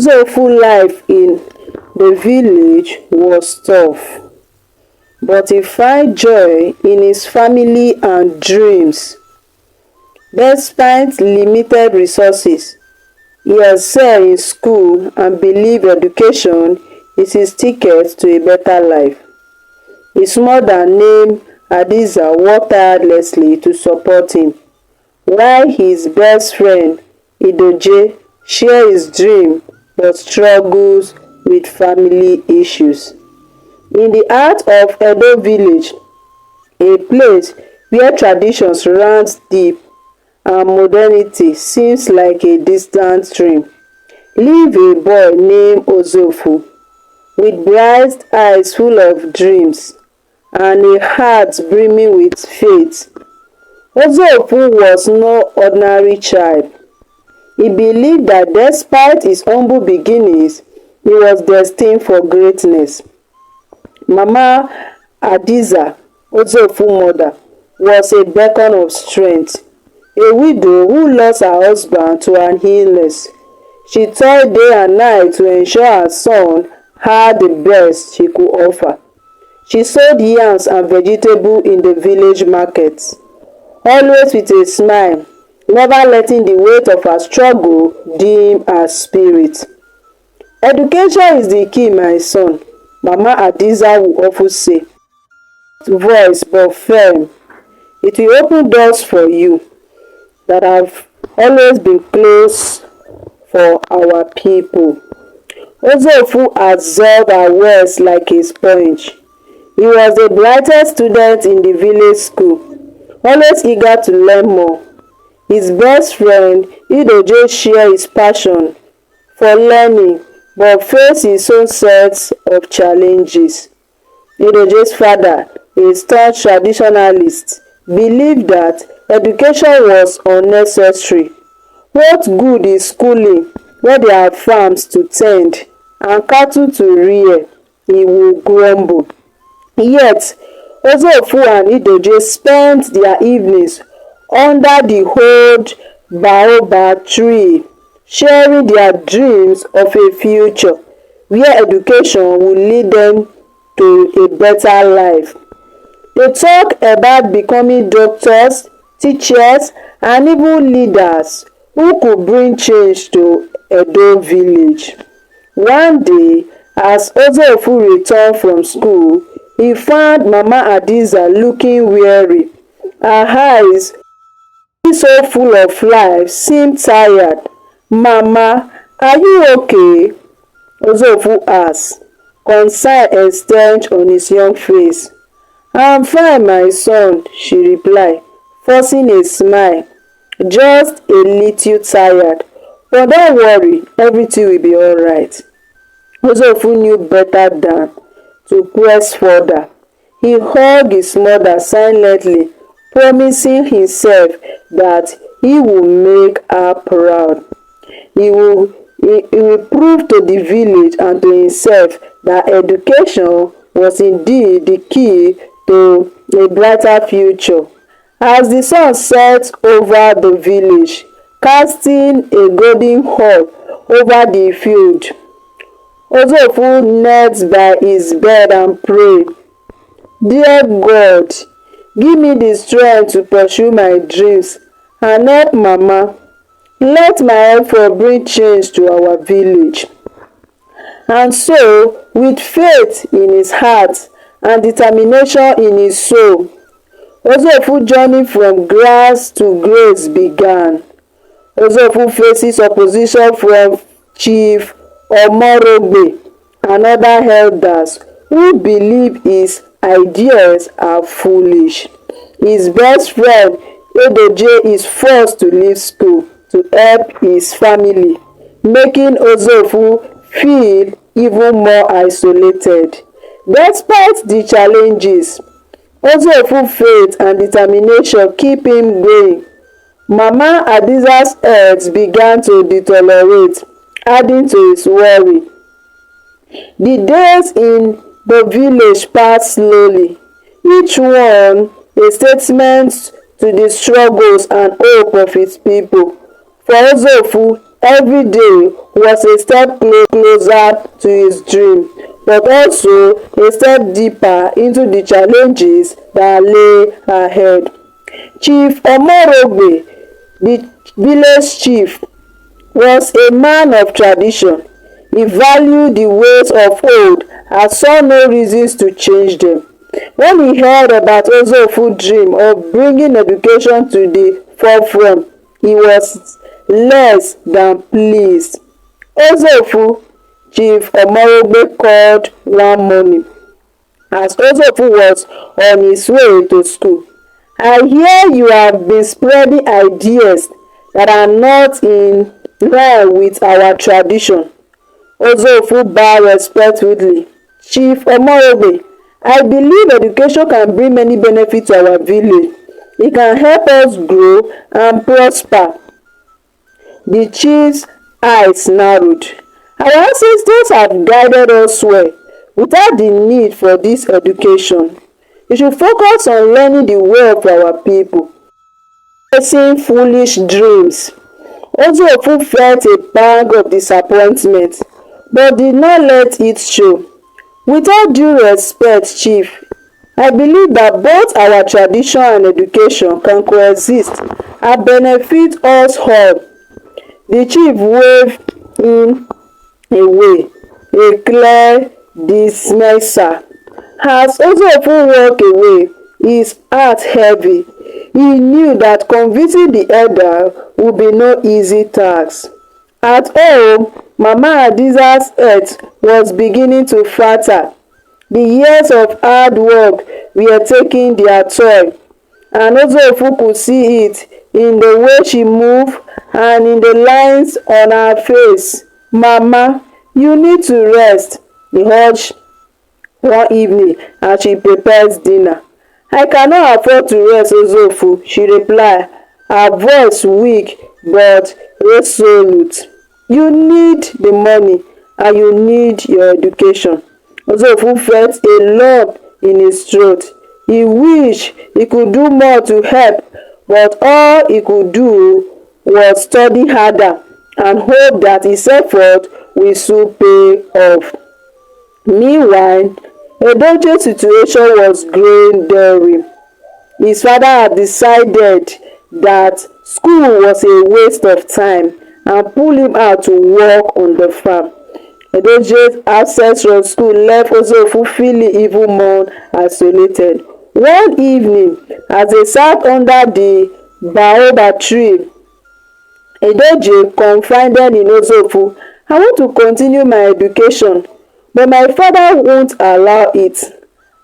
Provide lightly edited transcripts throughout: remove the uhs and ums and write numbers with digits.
Ozofu life in the village was tough, but he found joy in his family and dreams. Despite limited resources, he excelled in school and believed education is his ticket to a better life. His mother, named Hadiza, worked tirelessly to support him, while his best friend, Idoje, shared his dream but struggles with family issues. In the heart of Edo Village, a place where traditions runs deep and modernity seems like a distant dream, lived a boy named Ozofu, with bright eyes full of dreams and a heart brimming with faith. Ozofu was no ordinary child. He believed that despite his humble beginnings, he was destined for greatness. Mama Hadiza, Ozofu's mother, was a beacon of strength. A widow who lost her husband to an illness, she toiled day and night to ensure her son had the best she could offer. She sold yams and vegetables in the village markets, always with a smile, never letting the weight of her struggle dim her spirit. Education is the key, my son, Mama Hadiza would often say. Voice but firm. It will open doors for you that have always been closed for our people. Ozofu absorbed her words like a sponge. He was the brightest student in the village school, always eager to learn more. His best friend, Idoje, shared his passion for learning but faced his own set of challenges. Idoje's father, a staunch traditionalist, believed that education was unnecessary. What good is schooling when there are farms to tend and cattle to rear? He would grumble. Yet, Ozofu and Idoje spent their evenings under the old baobab tree, sharing their dreams of a future where education would lead them to a better life. They talk about becoming doctors, teachers, and even leaders who could bring change to Edo Village. One day, as Ozofu returned from school, he found Mama Hadiza looking weary. Her eyes, so full of life, seemed tired. "Mama, are you okay?" Ozofu asked, concern etched on his young face. "I'm fine, my son," she replied, forcing a smile. "Just a little tired. But don't worry, everything will be alright." Ozofu knew better than to press further. He hugged his mother silently, promising himself that he would make her proud. He will prove to the village and to himself that education was indeed the key to a brighter future. As the sun set over the village, casting a golden orb over the field, Ozofu knelt by his bed and prayed, "Dear God, give me the strength to pursue my dreams and help Mama. Let my effort bring change to our village." And so, with faith in his heart and determination in his soul, Ozofu's journey from grass to grace began. Ozofu faces opposition from Chief Omorogbe and other elders who believe his ideas are foolish. His best friend, Idoje, is forced to leave school to help his family, making Ozofu feel even more isolated. Despite the challenges, Ozofu's faith and determination keep him going. Mama Hadiza's health began to deteriorate, adding to his worry. The days in the village passed slowly, each one a statement to the struggles and hope of its people. For Ozofu, every day was a step closer to his dream, but also a step deeper into the challenges that lay ahead. Chief Omorogbe, the village chief, was a man of tradition. He valued the ways of old and saw no reasons to change them. When he heard about Ozofu's dream of bringing education to the forefront, he was less than pleased. Ozofu, Chief Omorogbe called one morning as Ozofu was on his way to school. "I hear you have been spreading ideas that are not in line with our tradition." Ozofu bowed respectfully. "Chief Omorogbe, I believe education can bring many benefits to our village. It can help us grow and prosper." The chief's eyes narrowed. "Our ancestors have guided us well without the need for this education. We should focus on learning the way of our people, chasing foolish dreams." Ozofu felt a pang of disappointment, but did not let it show. "With all due respect, Chief, I believe that both our tradition and education can coexist and benefit us all." The chief waved him away, a clear dismissal. As Ozofu walked away, his heart heavy. He knew that convincing the elder would be no easy task. At home, Mama Hadiza's health was beginning to falter. The years of hard work were taking their toll, and Ozofu could see it in the way she moved and in the lines on her face. "Mama, you need to rest," he urged one evening as she prepared dinner. "I cannot afford to rest, Ozofu," she replied, her voice weak but resolute. "You need the money and you need your education." Ozofu felt a lump in his throat. He wished he could do more to help, but all he could do was study harder and hope that his effort will soon pay off. Meanwhile, Edo's situation was growing dire. His father had decided that school was a waste of time and pulled him out to work on the farm. Edo's absence from school left Ozofu feeling even more isolated. One evening, as they sat under the baobab tree, Edoje confided in Ozofu, "I want to continue my education, but my father won't allow it.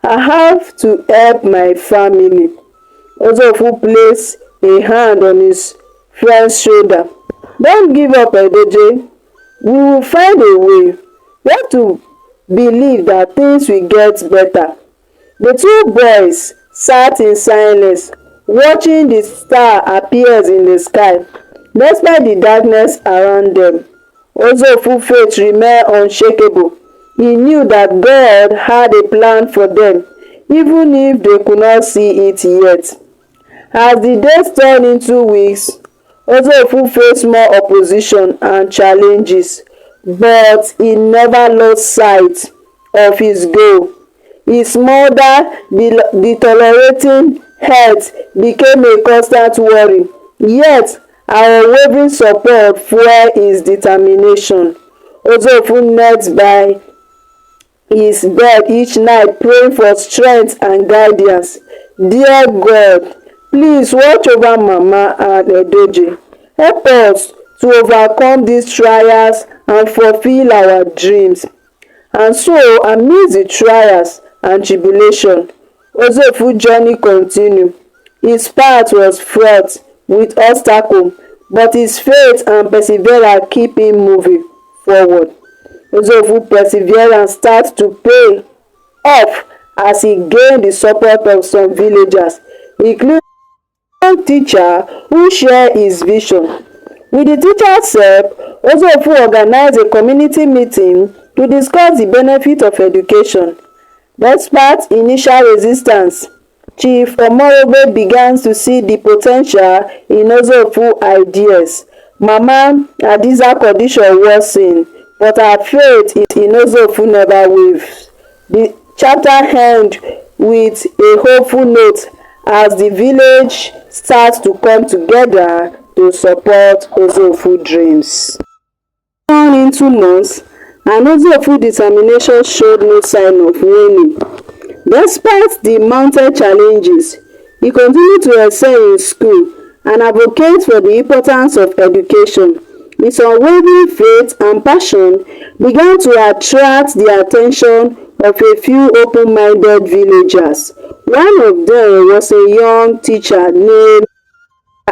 I have to help my family." Ozofu placed a hand on his friend's shoulder. "Don't give up, Edoje. We will find a way. We have to believe that things will get better." The two boys sat in silence, watching the star appear in the sky. Despite the darkness around them, Ozofu's faith remained unshakable. He knew that God had a plan for them, even if they could not see it yet. As the days turned into weeks, Ozofu faced more opposition and challenges, but he never lost sight of his goal. His mother, the tolerating health, became a constant worry, yet her unwavering support fueled his determination. Ozofu knelt by his bed each night praying for strength and guidance. "Dear God, please watch over Mama and Edoje. Help us to overcome these trials and fulfill our dreams." And so, amidst the trials and tribulation, Ozofu's journey continued. His path was fraught with obstacles, but his faith and perseverance keep him moving forward. Ozofu's perseverance started to pay off as he gained the support of some villagers, including a teacher who shared his vision. With the teacher's help, Ozofu organized a community meeting to discuss the benefits of education. Despite initial resistance, Chief Omorogbe began to see the potential in Ozofu's ideas. Mama Hadiza's condition worsened, but her faith in Ozofu never wavered. The chapter ends with a hopeful note as the village starts to come together to support Ozofu's dreams. Turned into months, and Ozofu's determination showed no sign of waning. Despite the mounting challenges, he continued to excel in school and advocate for the importance of education. His unwavering faith and passion began to attract the attention of a few open-minded villagers. One of them was a young teacher named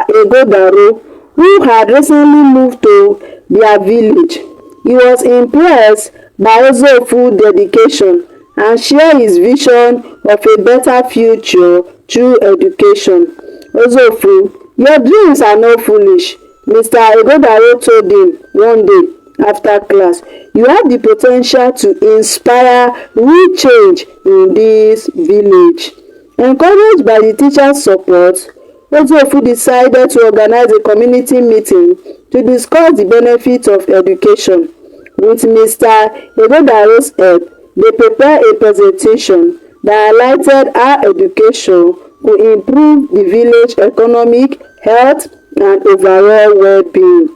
Edo, who had recently moved to their village. He was impressed by Ozofu's dedication and shared his vision of a better future through education. "Ozofu, your dreams are not foolish," Mr. Egodaro told him one day after class. "You have the potential to inspire real change in this village." Encouraged by the teacher's support, Ozofu decided to organize a community meeting to discuss the benefits of education. With Mr. Egodaro's help, they prepared a presentation that highlighted how education could improve the village's economic, health, and overall well-being.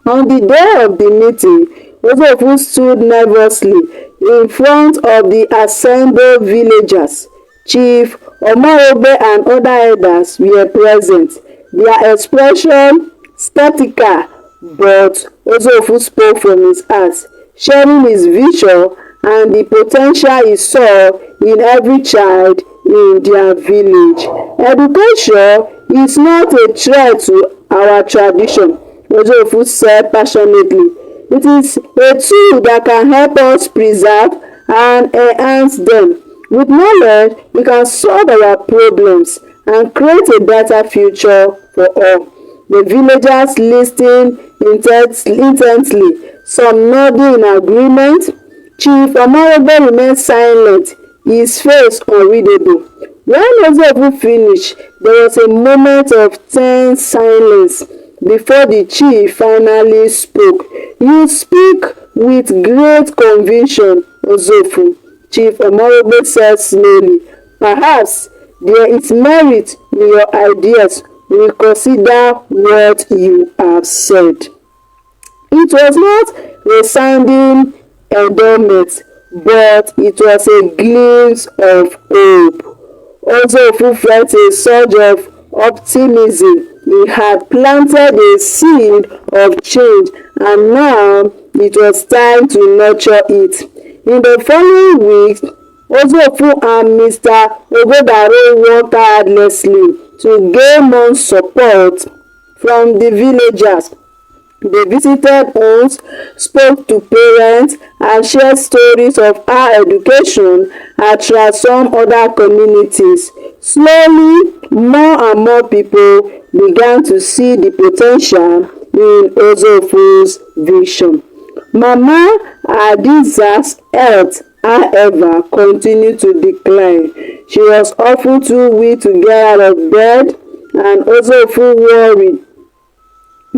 On the day of the meeting, Ozofu stood nervously in front of the assembled villagers. Chief Omorobe and other elders were present, their expression skeptical, but Ozofu spoke from his heart, sharing his vision and the potential he saw in every child in their village. "Education is not a threat to our tradition," Ozofu said passionately. "It is a tool that can help us preserve and enhance them. With knowledge, we can solve our problems and create a better future for all." The villagers listened intently, some nodding in agreement. Chief Omorobe remained silent, his face unreadable. When Ozofu finished, there was a moment of tense silence before the chief finally spoke. "You speak with great conviction, Ozofu," Chief Omorobe said slowly. "Perhaps there is merit in your ideas. Reconsider what you have said." It was not resounding endowment, but it was a glimpse of hope. Ozofu felt a surge of optimism. He had planted a seed of change, and now it was time to nurture it. In the following weeks, Ozofu and Mr. Egodaro worked tirelessly to gain more support from the villagers. They visited homes, spoke to parents, and shared stories of how education had transformed other communities. Slowly, more and more people began to see the potential in Ozofu's vision. Mama Hadiza's health, however, continued to decline. She was often too weak to get out of bed, and Ozofu worried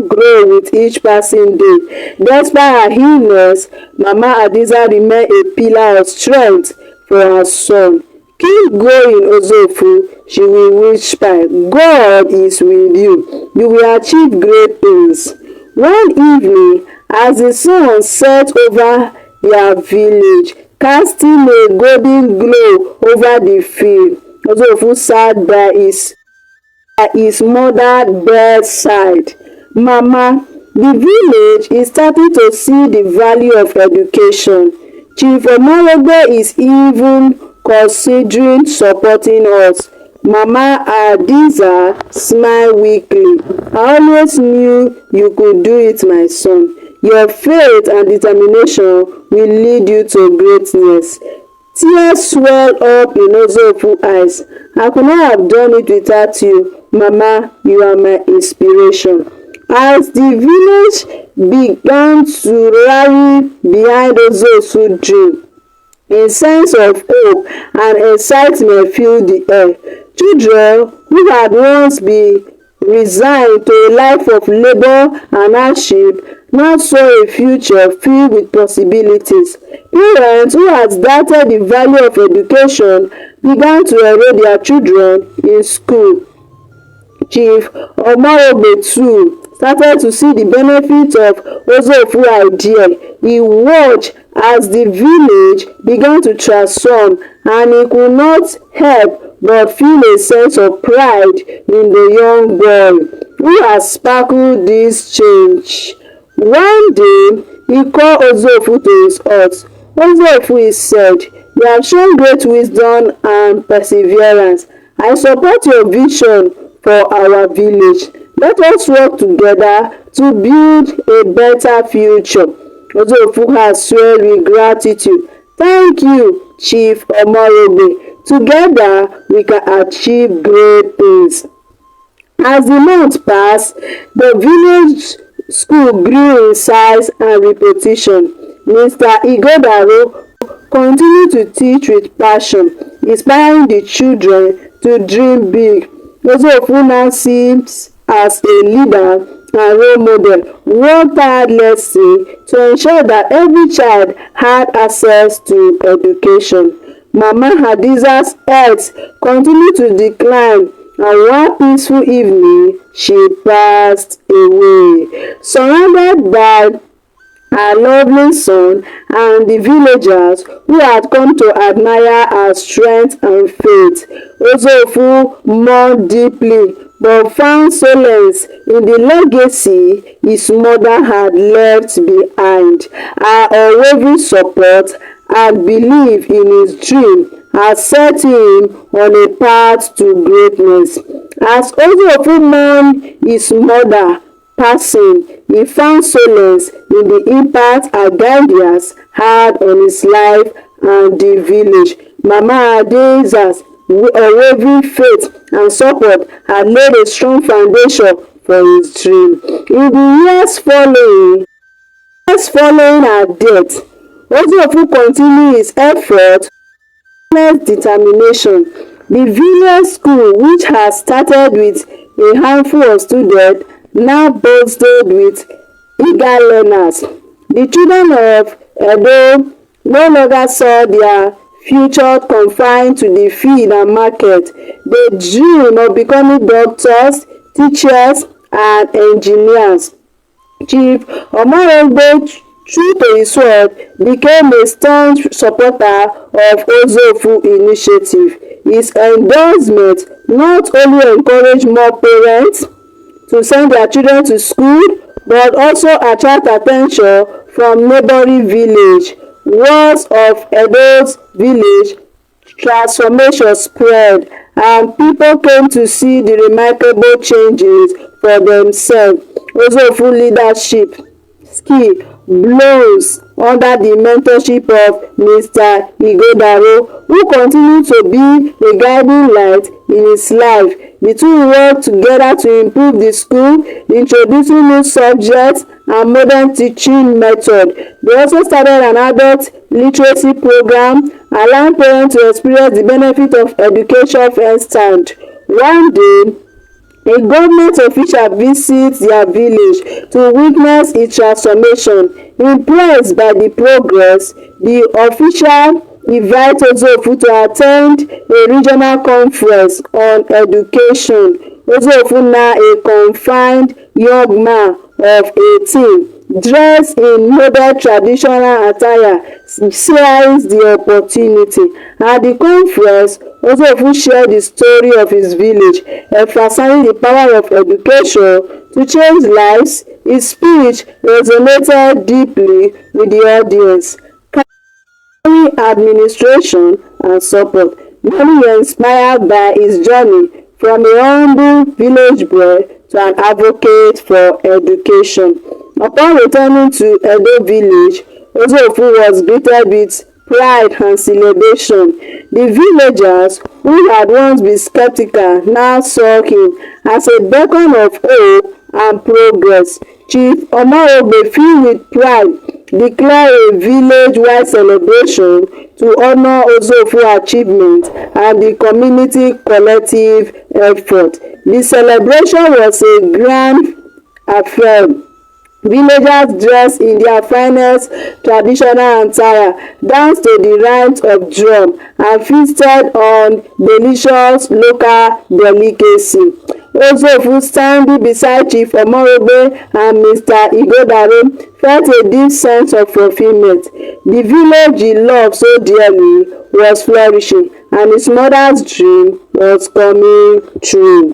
grow with each passing day. Despite her illness, Mama Hadiza remained a pillar of strength for her son. "Keep going, Ozofu," she will whisper. "God is with you. You will achieve great things." One evening, as the sun set over their village, casting a golden glow over the field, Ozofu sat by his mother's bedside. "Mama, the village is starting to see the value of education. Chief Omorobe is even considering supporting us." Mama Hadiza smiled weakly. "I always knew you could do it, my son. Your faith and determination will lead you to greatness." Tears swelled up in Ozofu's eyes. "I could not have done it without you. Mama, you are my inspiration." As the village began to rally behind Ozofu's dream, a sense of hope and excitement filled the air. Children who had once been resigned to a life of labor and hardship, now saw a future filled with possibilities. Parents who had doubted the value of education began to enroll their children in school. Chief Omorogbe too started to see the benefits of Ozofu idea. He watched as the village began to transform, and he could not help but feel a sense of pride in the young boy who had sparkled this change. One day, he called Ozofu to his hut. Ozofu, he said, "You have shown great wisdom and perseverance. I support your vision for our village. Let us work together to build a better future." Ozofu has sworn with gratitude. "Thank you, Chief Omorogbe. Together we can achieve great things." As the months passed, the village school grew in size and reputation. Mr. Igodaro continued to teach with passion, inspiring the children to dream big. Ozofu now seems as a leader and role model, worked tirelessly to ensure that every child had access to education. Mama Hadiza's health continued to decline, and one peaceful evening she passed away. Surrounded by her lovely son and the villagers who had come to admire her strength and faith, Ozofu mourned deeply but found solace in the legacy his mother had left behind. Her unwavering support and belief in his dream had set him on a path to greatness. As Ozofu mourned his mother passing, he found solace in the impact her guidance had on his life and the village. Mama Adeza's unwavering faith and support had laid a strong foundation for his dream. In the years following her death, Ozofu continued his efforts with determination. The village school, which had started with a handful of students, now boasted with eager learners. The children of Edo no longer saw their future confined to the field and market. They dreamed of becoming doctors, teachers, and engineers. Chief Omorogbe, true to his word, became a staunch supporter of Ozofu initiative. His endorsement not only encouraged more parents to send their children to school, but also attract attention from neighboring village. Words of Edo's village transformation spread, and people came to see the remarkable changes for themselves. Ozofu leadership skill blows under the mentorship of Mr. Igodaro, who continued to be a guiding light in his life. The two worked together to improve the school, introducing new subjects and modern teaching methods. They also started an adult literacy program, allowing parents to experience the benefit of education firsthand. One day, a government official visits their village to witness its transformation. Impressed by the progress, the official invited Ozofu to attend a regional conference on education. Ozofu, now a confined young man of 18, dressed in modern traditional attire, seized the opportunity. At the conference, Ozofu shared the story of his village, emphasizing the power of education to change lives. His speech resonated deeply with the audience, carrying administration and support. Many were inspired by his journey from a humble village boy to an advocate for education. Upon returning to Edo Village, Ozofu was greeted with pride and celebration. The villagers, who had once been skeptical, now saw him as a beacon of hope and progress. Chief Omorogbe, filled with pride, declared a village-wide celebration to honor Ozofu's achievement and the community collective effort. The celebration was a grand affair. Villagers dressed in their finest traditional attire, danced to the rhythm of drum, and feasted on delicious local delicacy. Ozofu, standing beside Chief Omorogbe and Mr. Ighodalo, felt a deep sense of fulfillment. The village he loved so dearly was flourishing, and his mother's dream was coming true.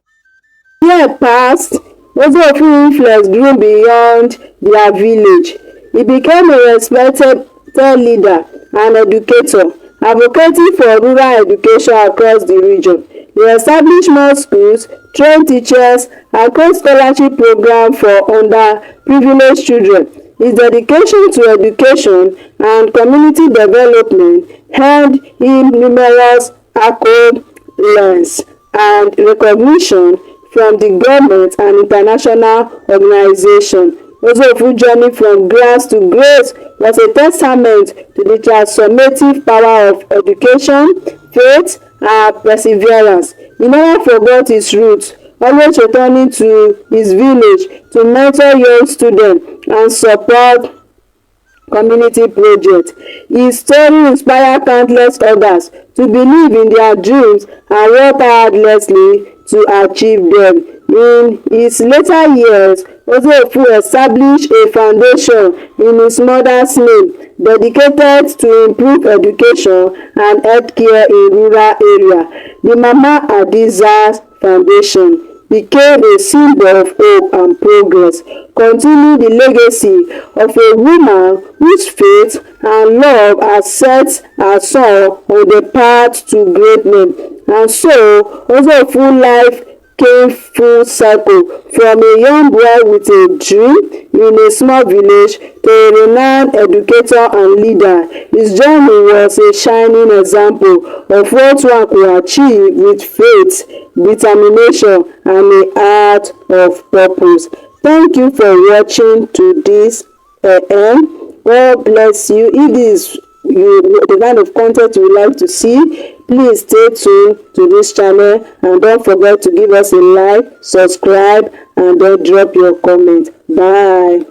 Years passed. Ozofu influence grew beyond their village. He became a respected leader and educator, advocating for rural education across the region. He established more schools, trained teachers, and created scholarship programs for underprivileged children. His dedication to education and community development earned him numerous accolades and recognition from the government and international organizations. Ozofu's journey from grass to grace was a testament to the transformative power of education, faith, and perseverance. He never forgot his roots, always returning to his village to mentor young students and support community projects. His story inspired countless others to believe in their dreams and work tirelessly to achieve them. In his later years, Ozofu established a foundation in his mother's name dedicated to improve education and healthcare in rural areas. The Mama Hadiza's Foundation became a symbol of hope and progress, continuing the legacy of a woman whose faith and love has set her son on the path to greatness. And so, Ozofu's life came full circle, from a young boy with a dream in a small village to a renowned educator and leader. His journey was a shining example of what one could achieve with faith, determination, and a heart of purpose. Thank you for watching to this end. God bless you. If this is the kind of content you would like to see, please stay tuned to this channel, and don't forget to give us a like, subscribe, and then drop your comment. Bye.